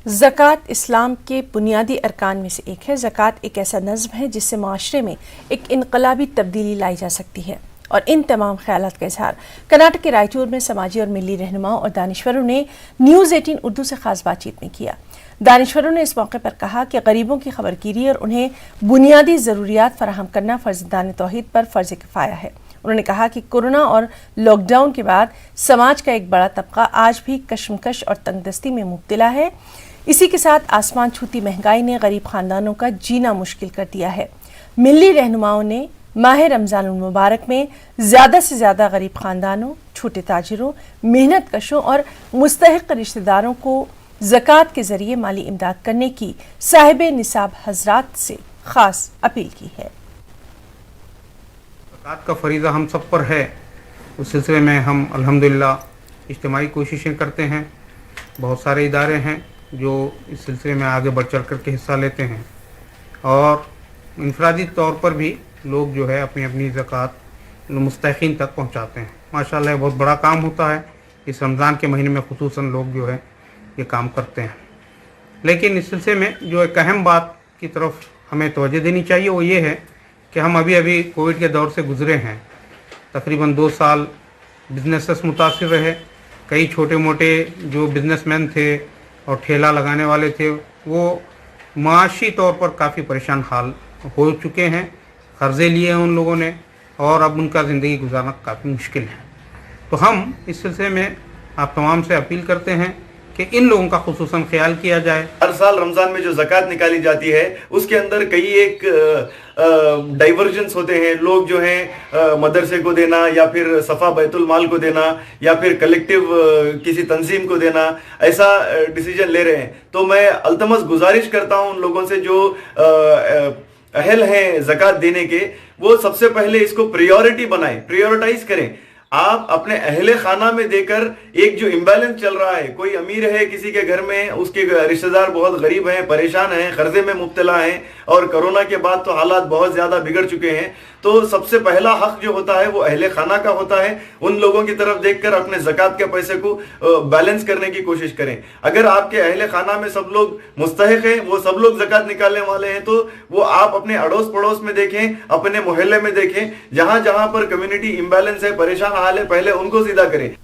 ज़कात इस्लाम के बुनियादी अरकान में से एक है। ज़कात एक ऐसा नज़्म है जिससे माशरे में एक इनकलाबी तब्दीली लाई जा सकती है। और इन तमाम ख्यालात का इजहार कर्नाटक के रायचूर में समाजी और मिली रहनुमाओं और दानिश्वरों ने न्यूज़ 18 उर्दू से ख़ास बातचीत में किया। दानिश्वरों ने इस मौके पर कहा कि गरीबों की खबरगिरी और उन्हें बुनियादी ज़रूरियात फराहम करना फ़र्ज़दान तौहीद पर फ़र्ज़ किफ़ाया है। उन्होंने कहा कि कोरोना और लॉकडाउन के बाद समाज का एक बड़ा तबका आज भी कशमकश और तंगदस्ती में मुब्तला है। इसी के साथ आसमान छूती महंगाई ने गरीब खानदानों का जीना मुश्किल कर दिया है। मिली रहनुमाओं ने माह रमज़ान मुबारक में ज़्यादा से ज़्यादा गरीब खानदानों, छोटे ताजिरों, मेहनत कशों और मुस्तहिक रिश्तेदारों को ज़कात के ज़रिए माली इमदाद करने की साहिब निसाब हज़रात से ख़ास अपील की है। ज़कात का फ़रीज़ा हम सब पर है। उस सिलसिले में हम अल्हम्दुलिल्लाह इज्तिमाई कोशिशें करते हैं। बहुत सारे इदारे हैं जो इस सिलसिले में आगे बढ़ चढ़ करके हिस्सा लेते हैं और इनफरादी तौर पर भी लोग जो है अपनी अपनी ज़कात मुस्तहिक़ीन तक पहुंचाते हैं। माशाअल्लाह बहुत बड़ा काम होता है। इस रमज़ान के महीने में ख़ुसूसन लोग जो है ये काम करते हैं। लेकिन इस सिलसिले में जो एक अहम बात की तरफ हमें तवज्जो देनी चाहिए वो ये है कि हम अभी कोविड के दौर से गुज़रे हैं। तकरीबन 2 साल बिजनेस से मुतासिर रहे। कई छोटे मोटे जो बिजनेसमैन थे और ठेला लगाने वाले थे वो माशी तौर पर काफ़ी परेशान हाल हो चुके हैं। कर्ज़े लिए हैं उन लोगों ने और अब उनका ज़िंदगी गुजारना काफ़ी मुश्किल है। तो हम इस सिलसिले में आप तमाम से अपील करते हैं कि इन लोगों का खुसूसन ख्याल किया जाए। हर साल रमज़ान में जो ज़कात निकाली जाती है उसके अंदर कई एक डाइवर्जेंस होते हैं। लोग जो हैं मदरसे को देना या फिर सफ़ा बैतुल माल को देना या फिर कलेक्टिव किसी तंजीम को देना, ऐसा डिसीजन ले रहे हैं। तो मैं अल्तमस गुजारिश करता हूं उन लोगों से जो अहल हैं ज़कात देने के, वो सबसे पहले इसको प्रायोरिटी बनाएं, प्रायोरिटाइज करें। आप अपने अहले खाना में देकर एक जो इम्बैलेंस चल रहा है, कोई अमीर है किसी के घर में, उसके रिश्तेदार बहुत गरीब हैं, परेशान हैं, कर्जे में मुब्तला हैं और कोरोना के बाद तो हालात बहुत ज़्यादा बिगड़ चुके हैं। तो सबसे पहला हक जो होता है वो अहले खाना का होता है। उन लोगों की तरफ देखकर अपने ज़कात के पैसे को बैलेंस करने की कोशिश करें। अगर आपके अहले खाना में सब लोग मुस्तहिक हैं, वो सब लोग ज़कात निकालने वाले हैं, तो वो आप अपने अड़ोस पड़ोस में देखें, अपने मोहल्ले में देखें, जहां जहां पर कम्युनिटी इम्बैलेंस है, परेशान हाल है, पहले उनको सीधा करें।